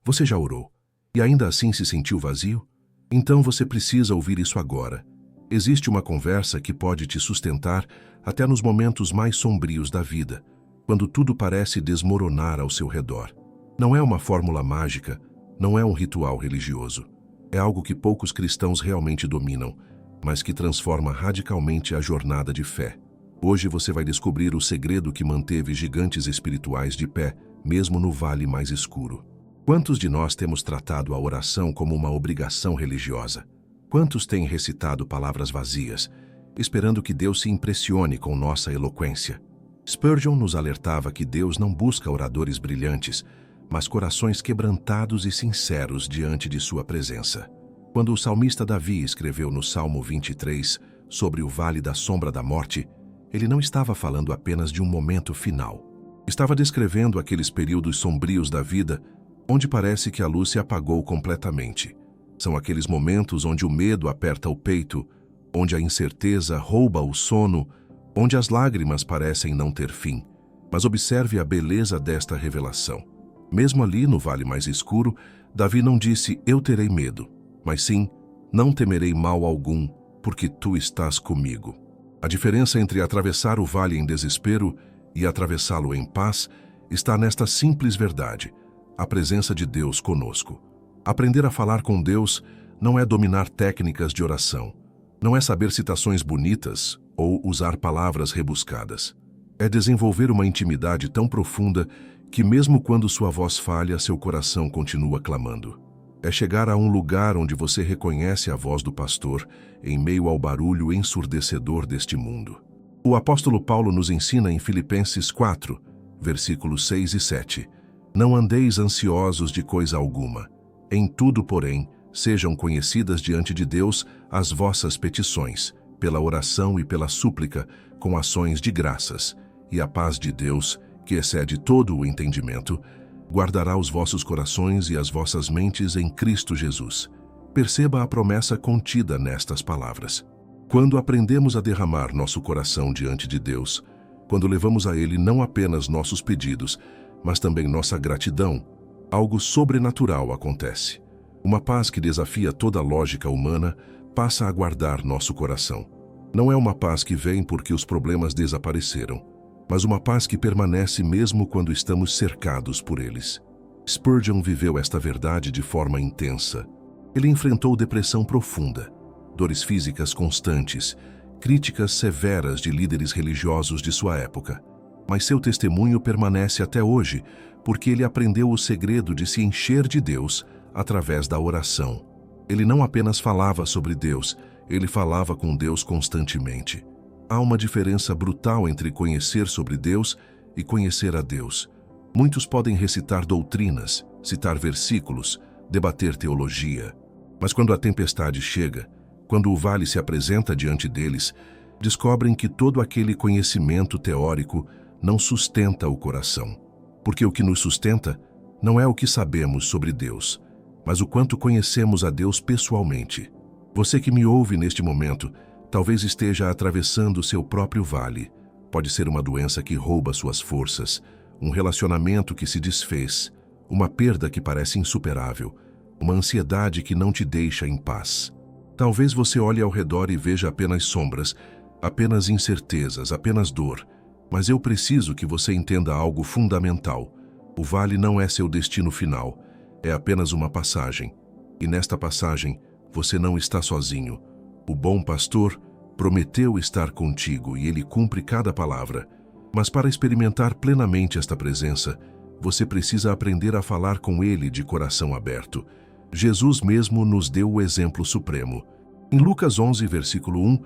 Você já orou e ainda assim se sentiu vazio? Então você precisa ouvir isso agora. Existe uma conversa que pode te sustentar até nos momentos mais sombrios da vida, quando tudo parece desmoronar ao seu redor. Não é uma fórmula mágica, não é um ritual religioso. É algo que poucos cristãos realmente dominam, mas que transforma radicalmente a jornada de fé. Hoje você vai descobrir o segredo que manteve gigantes espirituais de pé, mesmo no vale mais escuro. Quantos de nós temos tratado a oração como uma obrigação religiosa? Quantos têm recitado palavras vazias, esperando que Deus se impressione com nossa eloquência? Spurgeon nos alertava que Deus não busca oradores brilhantes, mas corações quebrantados e sinceros diante de sua presença. Quando o salmista Davi escreveu no Salmo 23 sobre o vale da sombra da morte, ele não estava falando apenas de um momento final. Estava descrevendo aqueles períodos sombrios da vida onde parece que a luz se apagou completamente. São aqueles momentos onde o medo aperta o peito, onde a incerteza rouba o sono, onde as lágrimas parecem não ter fim. Mas observe a beleza desta revelação. Mesmo ali no vale mais escuro, Davi não disse, eu terei medo, mas sim, não temerei mal algum, porque tu estás comigo. A diferença entre atravessar o vale em desespero e atravessá-lo em paz está nesta simples verdade: a presença de Deus conosco. Aprender a falar com Deus não é dominar técnicas de oração, não é saber citações bonitas ou usar palavras rebuscadas. É desenvolver uma intimidade tão profunda que mesmo quando sua voz falha, seu coração continua clamando. É chegar a um lugar onde você reconhece a voz do pastor em meio ao barulho ensurdecedor deste mundo. O apóstolo Paulo nos ensina em Filipenses 4, versículos 6 e 7. Não andeis ansiosos de coisa alguma. Em tudo, porém, sejam conhecidas diante de Deus as vossas petições, pela oração e pela súplica, com ações de graças, e a paz de Deus, que excede todo o entendimento, guardará os vossos corações e as vossas mentes em Cristo Jesus. Perceba a promessa contida nestas palavras. Quando aprendemos a derramar nosso coração diante de Deus, quando levamos a Ele não apenas nossos pedidos, mas também nossa gratidão, algo sobrenatural acontece. Uma paz que desafia toda a lógica humana passa a guardar nosso coração. Não é uma paz que vem porque os problemas desapareceram, mas uma paz que permanece mesmo quando estamos cercados por eles. Spurgeon viveu esta verdade de forma intensa. Ele enfrentou depressão profunda, dores físicas constantes, críticas severas de líderes religiosos de sua época. Mas seu testemunho permanece até hoje, porque ele aprendeu o segredo de se encher de Deus através da oração. Ele não apenas falava sobre Deus, ele falava com Deus constantemente. Há uma diferença brutal entre conhecer sobre Deus e conhecer a Deus. Muitos podem recitar doutrinas, citar versículos, debater teologia. Mas quando a tempestade chega, quando o vale se apresenta diante deles, descobrem que todo aquele conhecimento teórico não sustenta o coração. Porque o que nos sustenta não é o que sabemos sobre Deus, mas o quanto conhecemos a Deus pessoalmente. Você que me ouve neste momento, talvez esteja atravessando seu próprio vale. Pode ser uma doença que rouba suas forças, um relacionamento que se desfez, uma perda que parece insuperável, uma ansiedade que não te deixa em paz. Talvez você olhe ao redor e veja apenas sombras, apenas incertezas, apenas dor. Mas eu preciso que você entenda algo fundamental. O vale não é seu destino final, é apenas uma passagem. E nesta passagem, você não está sozinho. O bom pastor prometeu estar contigo e ele cumpre cada palavra. Mas para experimentar plenamente esta presença, você precisa aprender a falar com ele de coração aberto. Jesus mesmo nos deu o exemplo supremo. Em Lucas 11, versículo 1,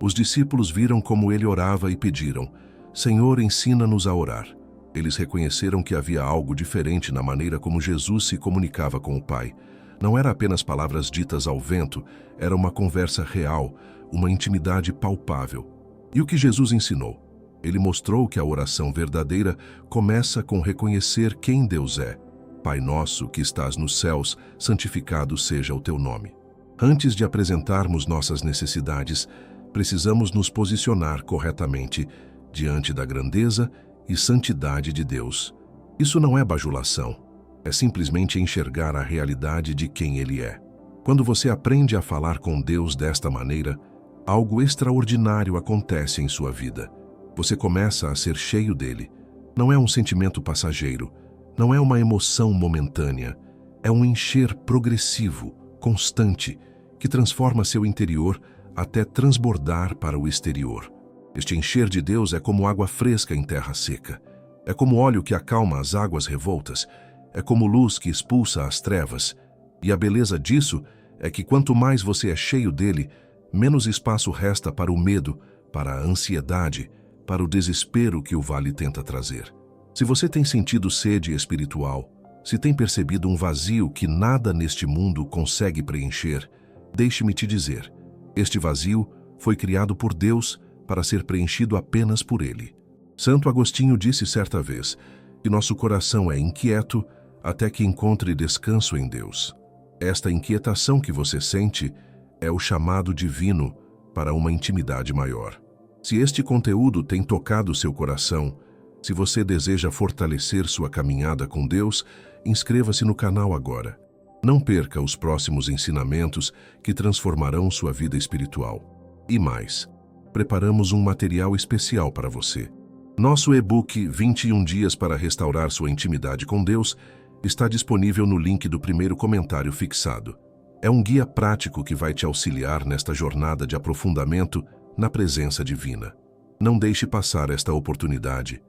os discípulos viram como ele orava e pediram: Senhor, ensina-nos a orar. Eles reconheceram que havia algo diferente na maneira como Jesus se comunicava com o Pai. Não era apenas palavras ditas ao vento, era uma conversa real, uma intimidade palpável. E o que Jesus ensinou? Ele mostrou que a oração verdadeira começa com reconhecer quem Deus é. Pai nosso que estás nos céus, santificado seja o teu nome. Antes de apresentarmos nossas necessidades, precisamos nos posicionar corretamente diante da grandeza e santidade de Deus. Isso não é bajulação, É simplesmente enxergar a realidade de quem Ele é. Quando você aprende a falar com Deus desta maneira, algo extraordinário acontece em sua vida. Você começa a ser cheio dele. Não é um sentimento passageiro, não é uma emoção momentânea, é um encher progressivo, constante, que transforma seu interior até transbordar para o exterior. Este encher de Deus é como água fresca em terra seca. É como óleo que acalma as águas revoltas. É como luz que expulsa as trevas. E a beleza disso é que quanto mais você é cheio dele, menos espaço resta para o medo, para a ansiedade, para o desespero que o vale tenta trazer. Se você tem sentido sede espiritual, se tem percebido um vazio que nada neste mundo consegue preencher, deixe-me te dizer, este vazio foi criado por Deus para ser preenchido apenas por Ele. Santo Agostinho disse certa vez que nosso coração é inquieto até que encontre descanso em Deus. Esta inquietação que você sente é o chamado divino para uma intimidade maior. Se este conteúdo tem tocado seu coração, se você deseja fortalecer sua caminhada com Deus, inscreva-se no canal agora. Não perca os próximos ensinamentos que transformarão sua vida espiritual. E mais, preparamos um material especial para você. Nosso e-book 21 dias para restaurar sua intimidade com Deus está disponível no link do primeiro comentário fixado. É um guia prático que vai te auxiliar nesta jornada de aprofundamento na presença divina. Não deixe passar esta oportunidade.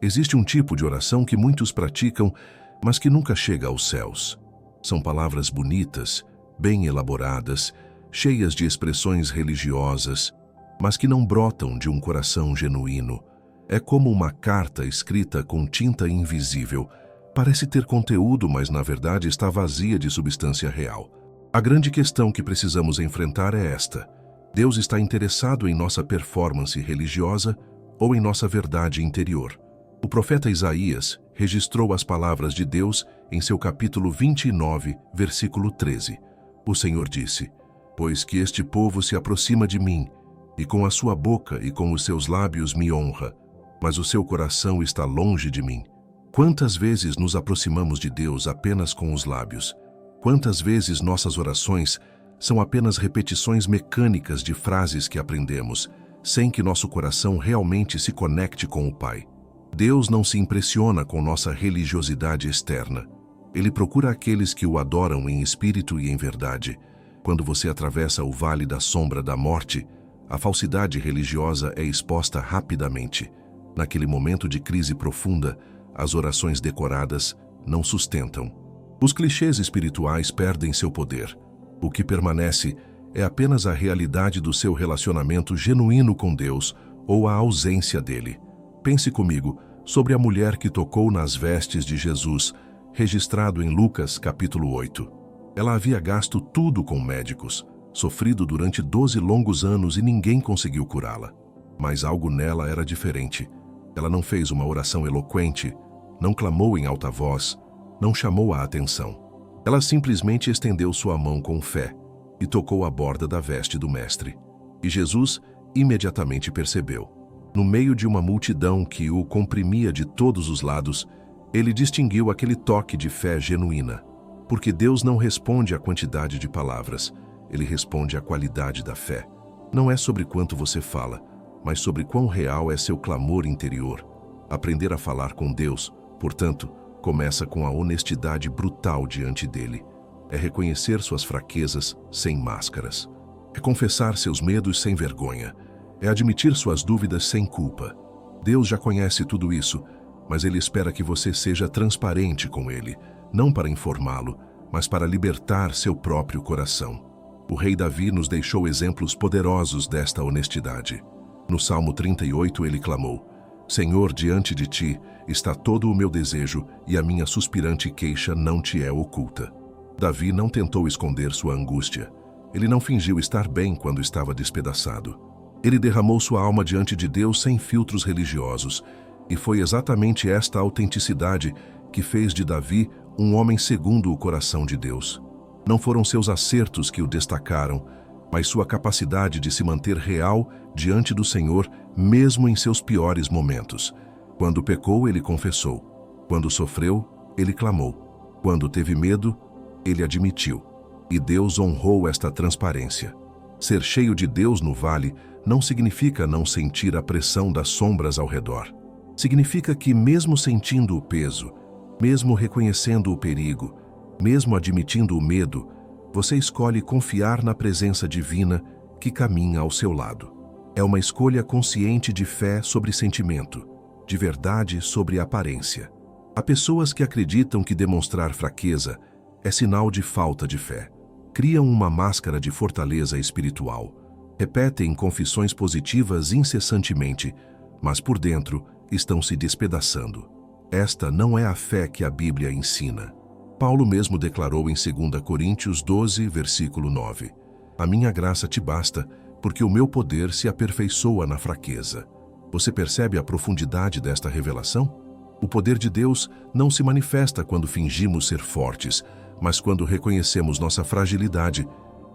Existe um tipo de oração que muitos praticam, mas que nunca chega aos céus. São palavras bonitas, bem elaboradas, cheias de expressões religiosas, mas que não brotam de um coração genuíno. É como uma carta escrita com tinta invisível. Parece ter conteúdo, mas na verdade está vazia de substância real. A grande questão que precisamos enfrentar é esta: Deus está interessado em nossa performance religiosa ou em nossa verdade interior? O profeta Isaías registrou as palavras de Deus em seu capítulo 29, versículo 13. O Senhor disse: "Pois que este povo se aproxima de mim, e com a sua boca e com os seus lábios me honra, mas o seu coração está longe de mim." Quantas vezes nos aproximamos de Deus apenas com os lábios? Quantas vezes nossas orações são apenas repetições mecânicas de frases que aprendemos, sem que nosso coração realmente se conecte com o Pai? Deus não se impressiona com nossa religiosidade externa. Ele procura aqueles que o adoram em espírito e em verdade. Quando você atravessa o vale da sombra da morte, a falsidade religiosa é exposta rapidamente. Naquele momento de crise profunda, as orações decoradas não sustentam. Os clichês espirituais perdem seu poder. O que permanece é apenas a realidade do seu relacionamento genuíno com Deus ou a ausência dele. Pense comigo sobre a mulher que tocou nas vestes de Jesus, registrado em Lucas capítulo 8. Ela havia gasto tudo com médicos, sofrido durante 12 longos anos e ninguém conseguiu curá-la. Mas algo nela era diferente. Ela não fez uma oração eloquente, não clamou em alta voz, não chamou a atenção. Ela simplesmente estendeu sua mão com fé e tocou a borda da veste do mestre. E Jesus imediatamente percebeu. No meio de uma multidão que o comprimia de todos os lados, ele distinguiu aquele toque de fé genuína. Porque Deus não responde à quantidade de palavras, ele responde à qualidade da fé. Não é sobre quanto você fala, mas sobre quão real é seu clamor interior. Aprender a falar com Deus, portanto, começa com a honestidade brutal diante dele. É reconhecer suas fraquezas sem máscaras. É confessar seus medos sem vergonha. É admitir suas dúvidas sem culpa. Deus já conhece tudo isso, mas Ele espera que você seja transparente com Ele, não para informá-lo, mas para libertar seu próprio coração. O rei Davi nos deixou exemplos poderosos desta honestidade. No Salmo 38 ele clamou: "Senhor, diante de ti está todo o meu desejo e a minha suspirante queixa não te é oculta." Davi não tentou esconder sua angústia. Ele não fingiu estar bem quando estava despedaçado. Ele derramou sua alma diante de Deus sem filtros religiosos, e foi exatamente esta autenticidade que fez de Davi um homem segundo o coração de Deus. Não foram seus acertos que o destacaram, mas sua capacidade de se manter real diante do Senhor, mesmo em seus piores momentos. Quando pecou, ele confessou. Quando sofreu, ele clamou. Quando teve medo, ele admitiu. E Deus honrou esta transparência. Ser cheio de Deus no vale não significa não sentir a pressão das sombras ao redor. Significa que, mesmo sentindo o peso, mesmo reconhecendo o perigo, mesmo admitindo o medo, você escolhe confiar na presença divina que caminha ao seu lado. É uma escolha consciente de fé sobre sentimento, de verdade sobre aparência. Há pessoas que acreditam que demonstrar fraqueza é sinal de falta de fé. Criam uma máscara de fortaleza espiritual. Repetem confissões positivas incessantemente, mas por dentro estão se despedaçando. Esta não é a fé que a Bíblia ensina. Paulo mesmo declarou em 2 Coríntios 12, versículo 9: A minha graça te basta, porque o meu poder se aperfeiçoa na fraqueza. Você percebe a profundidade desta revelação? O poder de Deus não se manifesta quando fingimos ser fortes, mas quando reconhecemos nossa fragilidade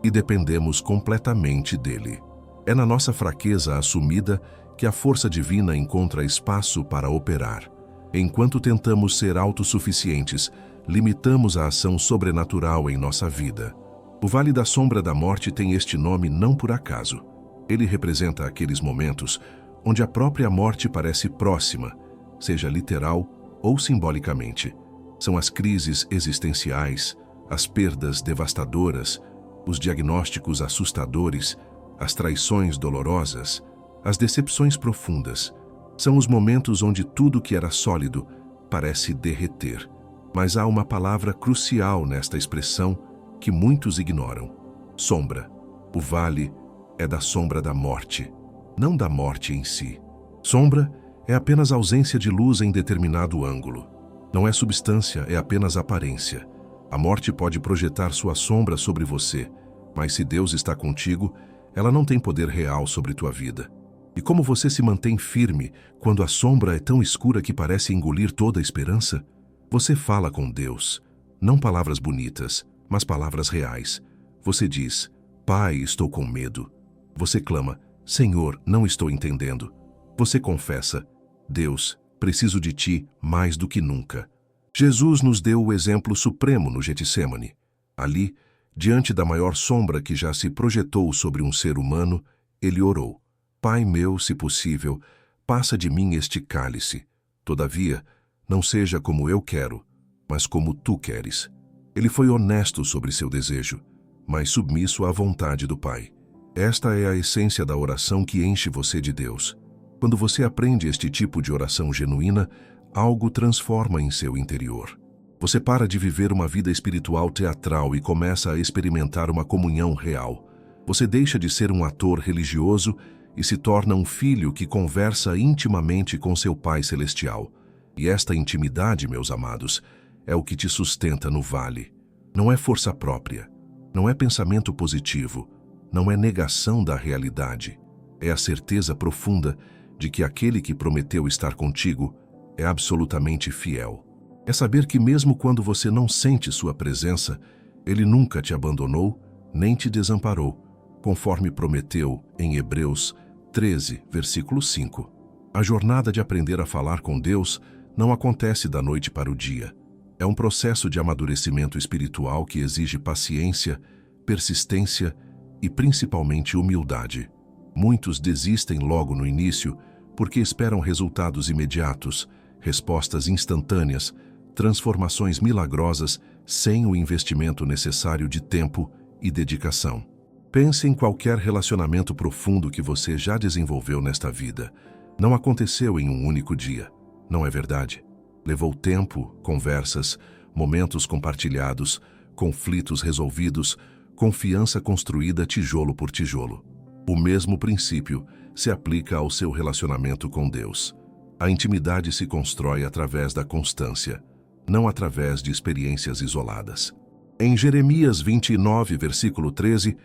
e dependemos completamente dele. É na nossa fraqueza assumida que a força divina encontra espaço para operar. Enquanto tentamos ser autossuficientes, limitamos a ação sobrenatural em nossa vida. O Vale da Sombra da Morte tem este nome não por acaso. Ele representa aqueles momentos onde a própria morte parece próxima, seja literal ou simbolicamente. São as crises existenciais, as perdas devastadoras, os diagnósticos assustadores, as traições dolorosas, as decepções profundas. São os momentos onde tudo que era sólido parece derreter. Mas há uma palavra crucial nesta expressão que muitos ignoram: sombra. O vale é da sombra da morte, não da morte em si. Sombra é apenas ausência de luz em determinado ângulo. Não é substância, é apenas aparência. A morte pode projetar sua sombra sobre você, mas se Deus está contigo, ela não tem poder real sobre tua vida. E como você se mantém firme quando a sombra é tão escura que parece engolir toda a esperança? Você fala com Deus, não palavras bonitas, mas palavras reais. Você diz: Pai, estou com medo. Você clama: Senhor, não estou entendendo. Você confessa: Deus, preciso de ti mais do que nunca. Jesus nos deu o exemplo supremo no Getsêmani. Ali, diante da maior sombra que já se projetou sobre um ser humano, ele orou: Pai meu, se possível, passa de mim este cálice. Todavia, não seja como eu quero, mas como tu queres. Ele foi honesto sobre seu desejo, mas submisso à vontade do Pai. Esta é a essência da oração que enche você de Deus. Quando você aprende este tipo de oração genuína, algo transforma em seu interior. Você para de viver uma vida espiritual teatral e começa a experimentar uma comunhão real. Você deixa de ser um ator religioso e se torna um filho que conversa intimamente com seu Pai Celestial. E esta intimidade, meus amados, é o que te sustenta no vale. Não é força própria, não é pensamento positivo, não é negação da realidade. É a certeza profunda de que aquele que prometeu estar contigo é absolutamente fiel. É saber que mesmo quando você não sente sua presença, ele nunca te abandonou, nem te desamparou, conforme prometeu em Hebreus 13, versículo 5. A jornada de aprender a falar com Deus não acontece da noite para o dia. É um processo de amadurecimento espiritual que exige paciência, persistência e principalmente humildade. Muitos desistem logo no início porque esperam resultados imediatos, respostas instantâneas, transformações milagrosas sem o investimento necessário de tempo e dedicação. Pense em qualquer relacionamento profundo que você já desenvolveu nesta vida. Não aconteceu em um único dia, não é verdade? Levou tempo, conversas, momentos compartilhados, conflitos resolvidos, confiança construída tijolo por tijolo. O mesmo princípio se aplica ao seu relacionamento com Deus. A intimidade se constrói através da constância, não através de experiências isoladas. Em Jeremias 29, versículo 13,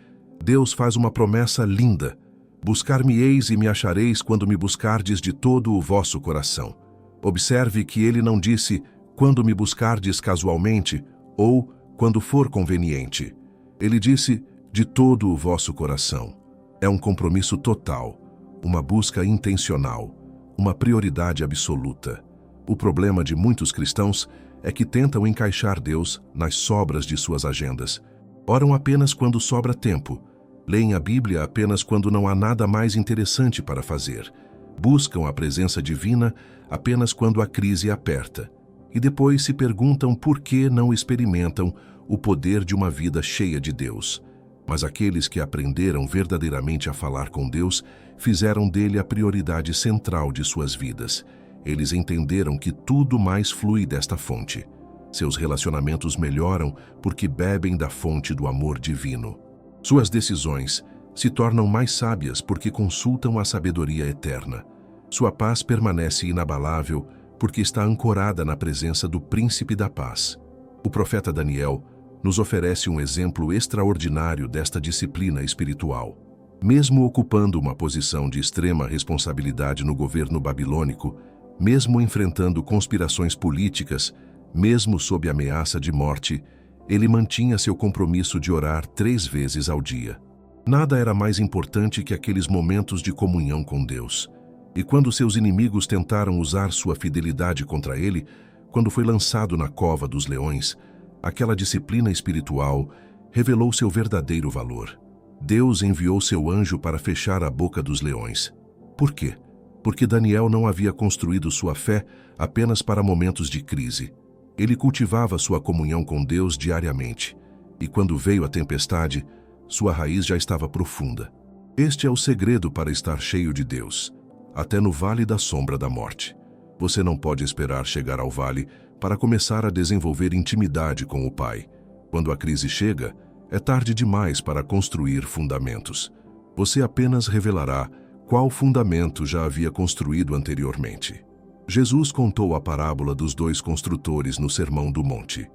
Deus faz uma promessa linda: buscar-me-eis e me achareis quando me buscardes de todo o vosso coração. Observe que ele não disse quando me buscardes casualmente ou quando for conveniente. Ele disse de todo o vosso coração. É um compromisso total, uma busca intencional, uma prioridade absoluta. O problema de muitos cristãos é que tentam encaixar Deus nas sobras de suas agendas. Oram apenas quando sobra tempo. Leem a Bíblia apenas quando não há nada mais interessante para fazer. Buscam a presença divina apenas quando a crise aperta. E depois se perguntam por que não experimentam o poder de uma vida cheia de Deus. Mas aqueles que aprenderam verdadeiramente a falar com Deus fizeram dele a prioridade central de suas vidas. Eles entenderam que tudo mais flui desta fonte. Seus relacionamentos melhoram porque bebem da fonte do amor divino. Suas decisões se tornam mais sábias porque consultam a sabedoria eterna. Sua paz permanece inabalável porque está ancorada na presença do Príncipe da Paz. O profeta Daniel nos oferece um exemplo extraordinário desta disciplina espiritual. Mesmo ocupando uma posição de extrema responsabilidade no governo babilônico, mesmo enfrentando conspirações políticas, mesmo sob ameaça de morte, ele mantinha seu compromisso de orar 3 vezes ao dia. Nada era mais importante que aqueles momentos de comunhão com Deus. E quando seus inimigos tentaram usar sua fidelidade contra ele, quando foi lançado na cova dos leões, aquela disciplina espiritual revelou seu verdadeiro valor. Deus enviou seu anjo para fechar a boca dos leões. Por quê? Porque Daniel não havia construído sua fé apenas para momentos de crise. Ele cultivava sua comunhão com Deus diariamente. E quando veio a tempestade, sua raiz já estava profunda. Este é o segredo para estar cheio de Deus, até no vale da sombra da morte. Você não pode esperar chegar ao vale para começar a desenvolver intimidade com o Pai. Quando a crise chega, é tarde demais para construir fundamentos. Você apenas revelará qual fundamento já havia construído anteriormente. Jesus contou a parábola dos 2 construtores no Sermão do Monte.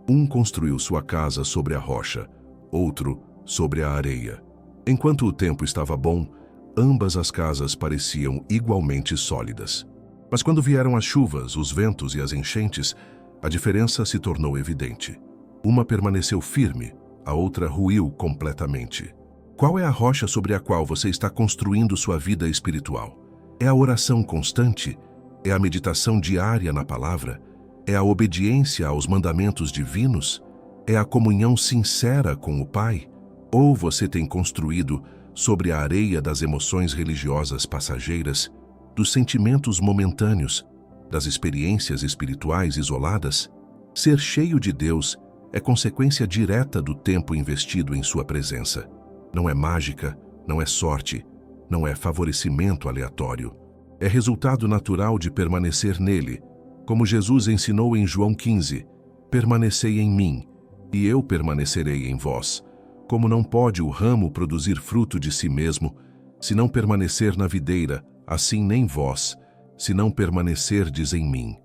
Um construiu sua casa sobre a rocha, outro sobre a areia. Enquanto o tempo estava bom, ambas as casas pareciam igualmente sólidas. Mas quando vieram as chuvas, os ventos e as enchentes, a diferença se tornou evidente. Uma permaneceu firme, a outra ruiu completamente. Qual é a rocha sobre a qual você está construindo sua vida espiritual? É a oração constante? É a meditação diária na palavra? É a obediência aos mandamentos divinos? É a comunhão sincera com o Pai? Ou você tem construído sobre a areia das emoções religiosas passageiras, dos sentimentos momentâneos, das experiências espirituais isoladas? Ser cheio de Deus é consequência direta do tempo investido em sua presença. Não é mágica, não é sorte, não é favorecimento aleatório. É resultado natural de permanecer nele, como Jesus ensinou em João 15, permanecei em mim, e eu permanecerei em vós. Como não pode o ramo produzir fruto de si mesmo, se não permanecer na videira, assim nem vós, se não permanecerdes em mim.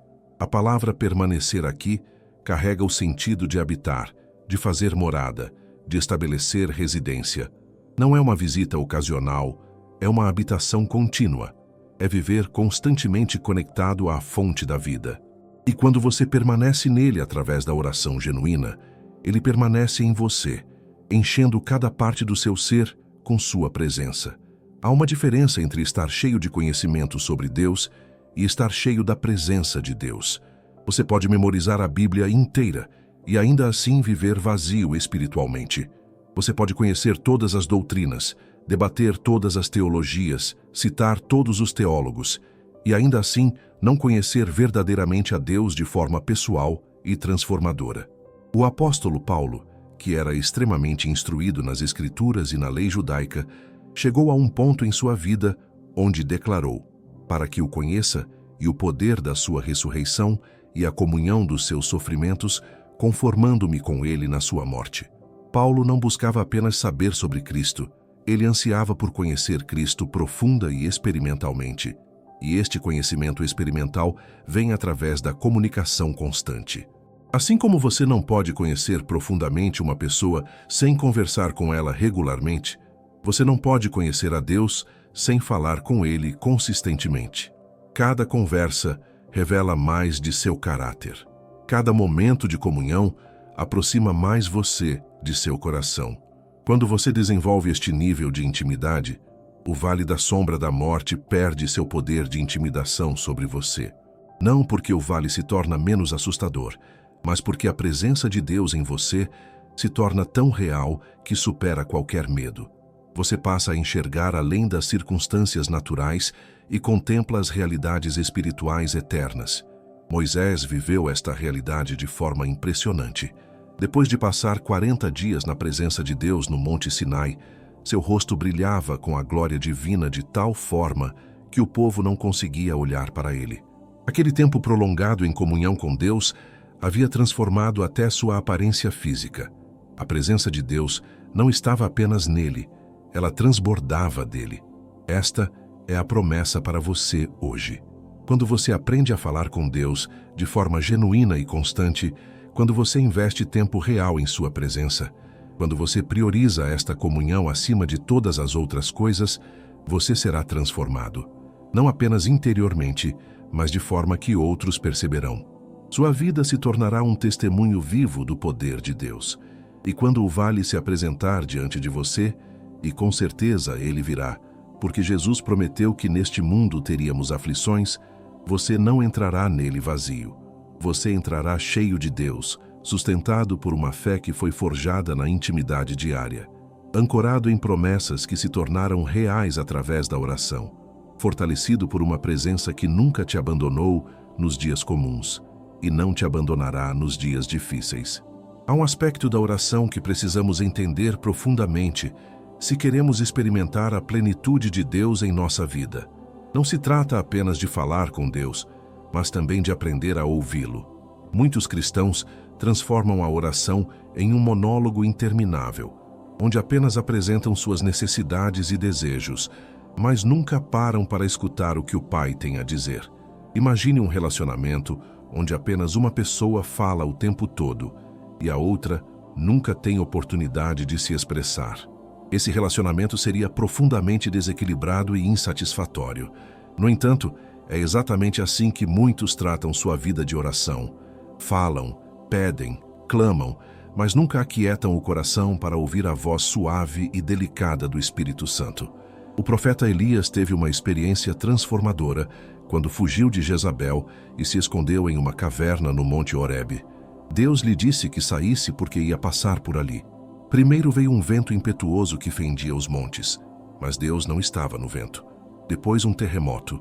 A palavra permanecer aqui carrega o sentido de habitar, de fazer morada, de estabelecer residência. Não é uma visita ocasional, é uma habitação contínua. É viver constantemente conectado à fonte da vida. E quando você permanece nele através da oração genuína, ele permanece em você, enchendo cada parte do seu ser com sua presença. Há uma diferença entre estar cheio de conhecimento sobre Deus e estar cheio da presença de Deus. Você pode memorizar a Bíblia inteira e ainda assim viver vazio espiritualmente. Você pode conhecer todas as doutrinas, debater todas as teologias, citar todos os teólogos, e ainda assim não conhecer verdadeiramente a Deus de forma pessoal e transformadora. O apóstolo Paulo, que era extremamente instruído nas Escrituras e na lei judaica, chegou a um ponto em sua vida onde declarou: para que o conheça e o poder da sua ressurreição e a comunhão dos seus sofrimentos, conformando-me com ele na sua morte. Paulo não buscava apenas saber sobre Cristo, ele ansiava por conhecer Cristo profunda e experimentalmente. E este conhecimento experimental vem através da comunicação constante. Assim como você não pode conhecer profundamente uma pessoa sem conversar com ela regularmente, você não pode conhecer a Deus sem falar com Ele consistentemente. Cada conversa revela mais de seu caráter. Cada momento de comunhão aproxima mais você de seu coração. Quando você desenvolve este nível de intimidade, o vale da sombra da morte perde seu poder de intimidação sobre você. Não porque o vale se torna menos assustador, mas porque a presença de Deus em você se torna tão real que supera qualquer medo. Você passa a enxergar além das circunstâncias naturais e contempla as realidades espirituais eternas. Moisés viveu esta realidade de forma impressionante. Depois de passar 40 dias na presença de Deus no Monte Sinai, seu rosto brilhava com a glória divina de tal forma que o povo não conseguia olhar para ele. Aquele tempo prolongado em comunhão com Deus havia transformado até sua aparência física. A presença de Deus não estava apenas nele, ela transbordava dele. Esta é a promessa para você hoje. Quando você aprende a falar com Deus de forma genuína e constante, quando você investe tempo real em sua presença, quando você prioriza esta comunhão acima de todas as outras coisas, você será transformado. Não apenas interiormente, mas de forma que outros perceberão. Sua vida se tornará um testemunho vivo do poder de Deus. E quando o vale se apresentar diante de você, e com certeza ele virá, porque Jesus prometeu que neste mundo teríamos aflições, você não entrará nele vazio. Você entrará cheio de Deus, sustentado por uma fé que foi forjada na intimidade diária, ancorado em promessas que se tornaram reais através da oração, fortalecido por uma presença que nunca te abandonou nos dias comuns e não te abandonará nos dias difíceis. Há um aspecto da oração que precisamos entender profundamente se queremos experimentar a plenitude de Deus em nossa vida. Não se trata apenas de falar com Deus, mas também de aprender a ouvi-lo. Muitos cristãos transformam a oração em um monólogo interminável, onde apenas apresentam suas necessidades e desejos, mas nunca param para escutar o que o Pai tem a dizer. Imagine um relacionamento onde apenas uma pessoa fala o tempo todo e a outra nunca tem oportunidade de se expressar. Esse relacionamento seria profundamente desequilibrado e insatisfatório. No entanto, é exatamente assim que muitos tratam sua vida de oração. Falam, pedem, clamam, mas nunca aquietam o coração para ouvir a voz suave e delicada do Espírito Santo. O profeta Elias teve uma experiência transformadora quando fugiu de Jezabel e se escondeu em uma caverna no Monte Horebe. Deus lhe disse que saísse porque ia passar por ali. Primeiro veio um vento impetuoso que fendia os montes, mas Deus não estava no vento. Depois um terremoto,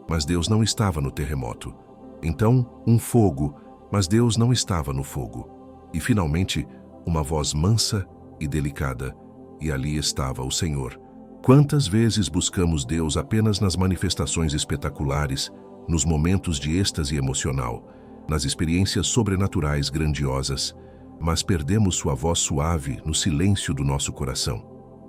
mas Deus não estava no terremoto. Então um fogo, mas Deus não estava no fogo. E finalmente uma voz mansa e delicada, e ali estava o Senhor. Quantas vezes buscamos Deus apenas nas manifestações espetaculares, nos momentos de êxtase emocional, nas experiências sobrenaturais grandiosas, mas perdemos sua voz suave no silêncio do nosso coração.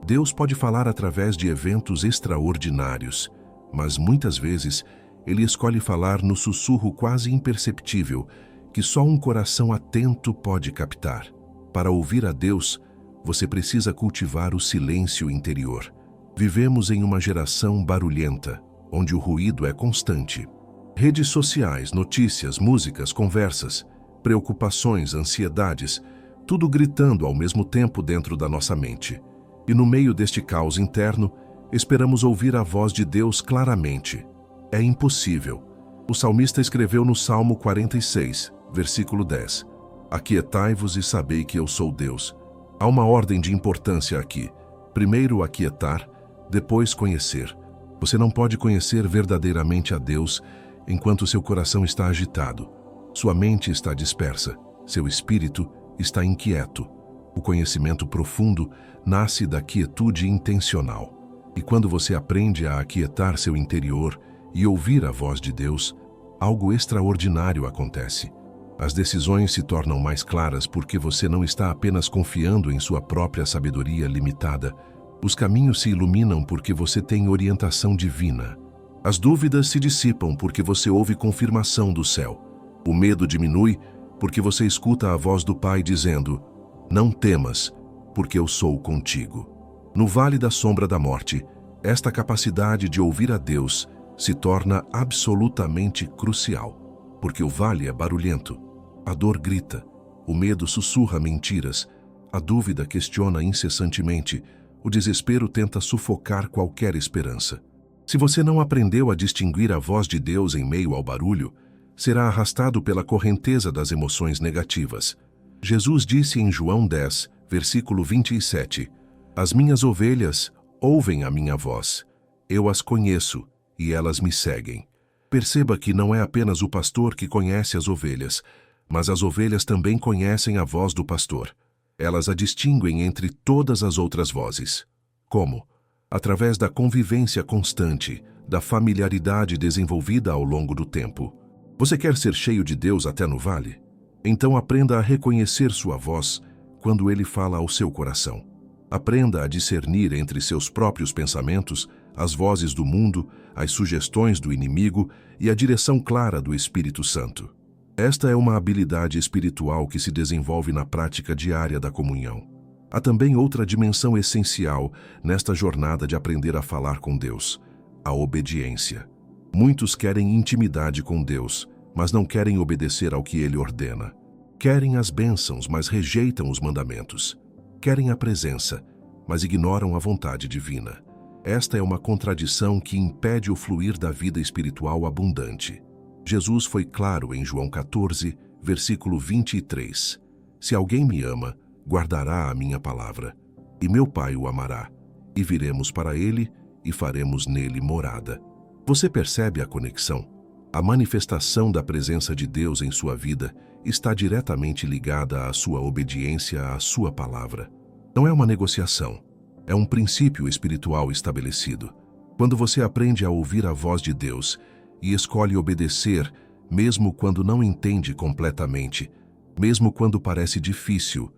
Deus pode falar através de eventos extraordinários, mas muitas vezes Ele escolhe falar no sussurro quase imperceptível que só um coração atento pode captar. Para ouvir a Deus, você precisa cultivar o silêncio interior. Vivemos em uma geração barulhenta, onde o ruído é constante. Redes sociais, notícias, músicas, conversas, preocupações, ansiedades, tudo gritando ao mesmo tempo dentro da nossa mente. E no meio deste caos interno, esperamos ouvir a voz de Deus claramente. É impossível. O salmista escreveu no Salmo 46, versículo 10: Aquietai-vos e sabei que eu sou Deus. Há uma ordem de importância aqui. Primeiro aquietar, depois conhecer. Você não pode conhecer verdadeiramente a Deus enquanto seu coração está agitado. Sua mente está dispersa, seu espírito está inquieto. O conhecimento profundo nasce da quietude intencional. E quando você aprende a aquietar seu interior e ouvir a voz de Deus, algo extraordinário acontece. As decisões se tornam mais claras porque você não está apenas confiando em sua própria sabedoria limitada. Os caminhos se iluminam porque você tem orientação divina. As dúvidas se dissipam porque você ouve confirmação do céu. O medo diminui porque você escuta a voz do Pai dizendo: Não temas, porque eu sou contigo. No vale da sombra da morte, esta capacidade de ouvir a Deus se torna absolutamente crucial, porque o vale é barulhento, a dor grita, o medo sussurra mentiras, a dúvida questiona incessantemente, o desespero tenta sufocar qualquer esperança. Se você não aprendeu a distinguir a voz de Deus em meio ao barulho, será arrastado pela correnteza das emoções negativas. Jesus disse em João 10, versículo 27, As minhas ovelhas ouvem a minha voz. Eu as conheço e elas me seguem. Perceba que não é apenas o pastor que conhece as ovelhas, mas as ovelhas também conhecem a voz do pastor. Elas a distinguem entre todas as outras vozes. Como? Através da convivência constante, da familiaridade desenvolvida ao longo do tempo. Você quer ser cheio de Deus até no vale? Então aprenda a reconhecer sua voz quando Ele fala ao seu coração. Aprenda a discernir entre seus próprios pensamentos, as vozes do mundo, as sugestões do inimigo e a direção clara do Espírito Santo. Esta é uma habilidade espiritual que se desenvolve na prática diária da comunhão. Há também outra dimensão essencial nesta jornada de aprender a falar com Deus: a obediência. Muitos querem intimidade com Deus, mas não querem obedecer ao que Ele ordena. Querem as bênçãos, mas rejeitam os mandamentos. Querem a presença, mas ignoram a vontade divina. Esta é uma contradição que impede o fluir da vida espiritual abundante. Jesus foi claro em João 14, versículo 23. Se alguém me ama, guardará a minha palavra, e meu Pai o amará, e viremos para ele e faremos nele morada. Você percebe a conexão? A manifestação da presença de Deus em sua vida está diretamente ligada à sua obediência à sua palavra. Não é uma negociação, é um princípio espiritual estabelecido. Quando você aprende a ouvir a voz de Deus e escolhe obedecer, mesmo quando não entende completamente, mesmo quando parece difícil,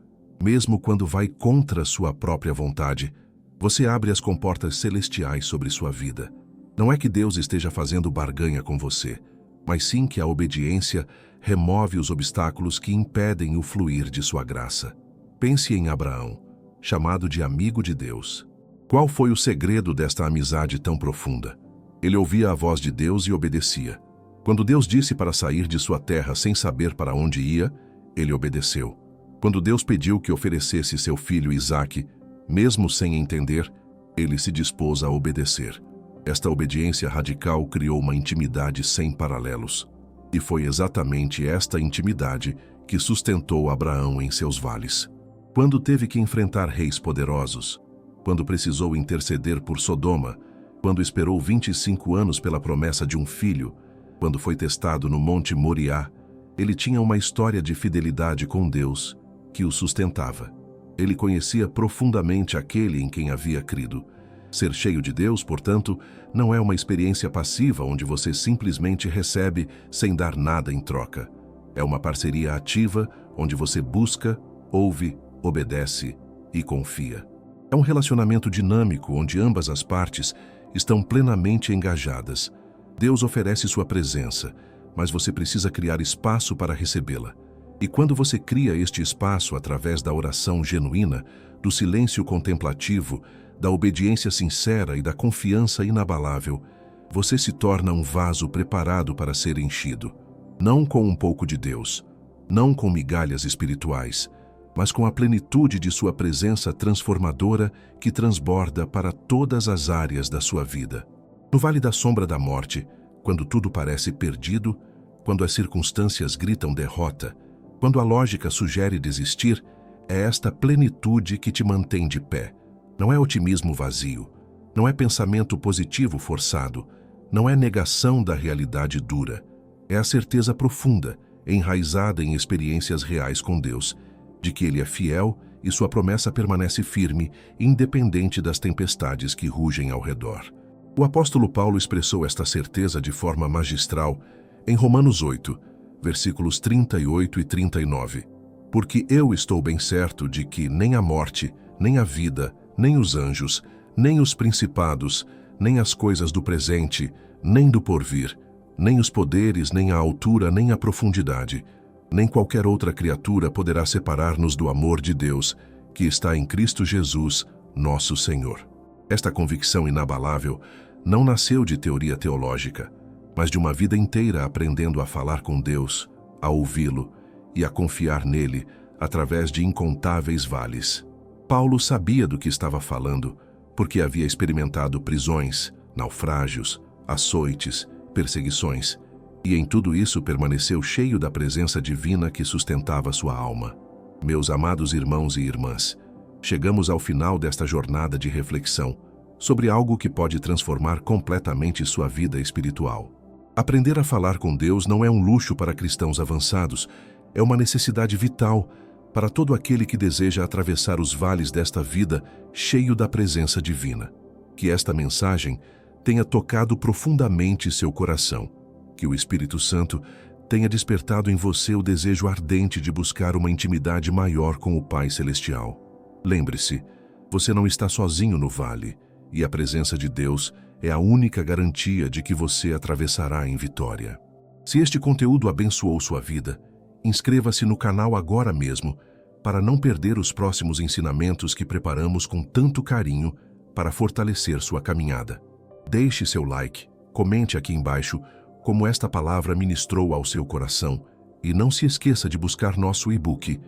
mesmo quando vai contra sua própria vontade, você abre as comportas celestiais sobre sua vida. Não é que Deus esteja fazendo barganha com você, mas sim que a obediência remove os obstáculos que impedem o fluir de sua graça. Pense em Abraão, chamado de amigo de Deus. Qual foi o segredo desta amizade tão profunda? Ele ouvia a voz de Deus e obedecia. Quando Deus disse para sair de sua terra sem saber para onde ia, ele obedeceu. Quando Deus pediu que oferecesse seu filho Isaque, mesmo sem entender, ele se dispôs a obedecer. Esta obediência radical criou uma intimidade sem paralelos. E foi exatamente esta intimidade que sustentou Abraão em seus vales. Quando teve que enfrentar reis poderosos, quando precisou interceder por Sodoma, quando esperou 25 anos pela promessa de um filho, quando foi testado no Monte Moriá, ele tinha uma história de fidelidade com Deus que o sustentava. Ele conhecia profundamente aquele em quem havia crido. Ser cheio de Deus, portanto, não é uma experiência passiva onde você simplesmente recebe sem dar nada em troca. É uma parceria ativa onde você busca, ouve, obedece e confia. É um relacionamento dinâmico onde ambas as partes estão plenamente engajadas. Deus oferece sua presença, mas você precisa criar espaço para recebê-la. E quando você cria este espaço através da oração genuína, do silêncio contemplativo, da obediência sincera e da confiança inabalável, você se torna um vaso preparado para ser enchido. Não com um pouco de Deus, não com migalhas espirituais, mas com a plenitude de sua presença transformadora que transborda para todas as áreas da sua vida. No vale da sombra da morte, quando tudo parece perdido, quando as circunstâncias gritam derrota, quando a lógica sugere desistir, é esta plenitude que te mantém de pé. Não é otimismo vazio, não é pensamento positivo forçado, não é negação da realidade dura. É a certeza profunda, enraizada em experiências reais com Deus, de que Ele é fiel e sua promessa permanece firme, independente das tempestades que rugem ao redor. O apóstolo Paulo expressou esta certeza de forma magistral em Romanos 8, versículos 38 e 39. Porque eu estou bem certo de que nem a morte, nem a vida, nem os anjos, nem os principados, nem as coisas do presente, nem do porvir, nem os poderes, nem a altura, nem a profundidade, nem qualquer outra criatura poderá separar-nos do amor de Deus, que está em Cristo Jesus, nosso Senhor. Esta convicção inabalável não nasceu de teoria teológica, mas de uma vida inteira aprendendo a falar com Deus, a ouvi-lo e a confiar nele através de incontáveis vales. Paulo sabia do que estava falando, porque havia experimentado prisões, naufrágios, açoites, perseguições. E em tudo isso permaneceu cheio da presença divina que sustentava sua alma. Meus amados irmãos e irmãs, chegamos ao final desta jornada de reflexão sobre algo que pode transformar completamente sua vida espiritual. Aprender a falar com Deus não é um luxo para cristãos avançados, é uma necessidade vital para todo aquele que deseja atravessar os vales desta vida cheio da presença divina. Que esta mensagem tenha tocado profundamente seu coração, que o Espírito Santo tenha despertado em você o desejo ardente de buscar uma intimidade maior com o Pai Celestial. Lembre-se, você não está sozinho no vale, e a presença de Deus é a única garantia de que você atravessará em vitória. Se este conteúdo abençoou sua vida, inscreva-se no canal agora mesmo para não perder os próximos ensinamentos que preparamos com tanto carinho para fortalecer sua caminhada. Deixe seu like, comente aqui embaixo como esta palavra ministrou ao seu coração e não se esqueça de buscar nosso e-book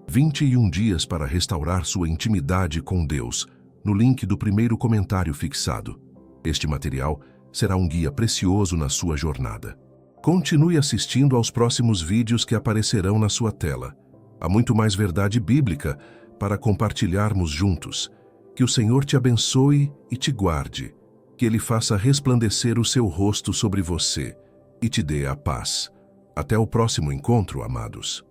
21 dias para restaurar sua intimidade com Deus no link do primeiro comentário fixado. Este material será um guia precioso na sua jornada. Continue assistindo aos próximos vídeos que aparecerão na sua tela. Há muito mais verdade bíblica para compartilharmos juntos. Que o Senhor te abençoe e te guarde. Que Ele faça resplandecer o seu rosto sobre você e te dê a paz. Até o próximo encontro, amados.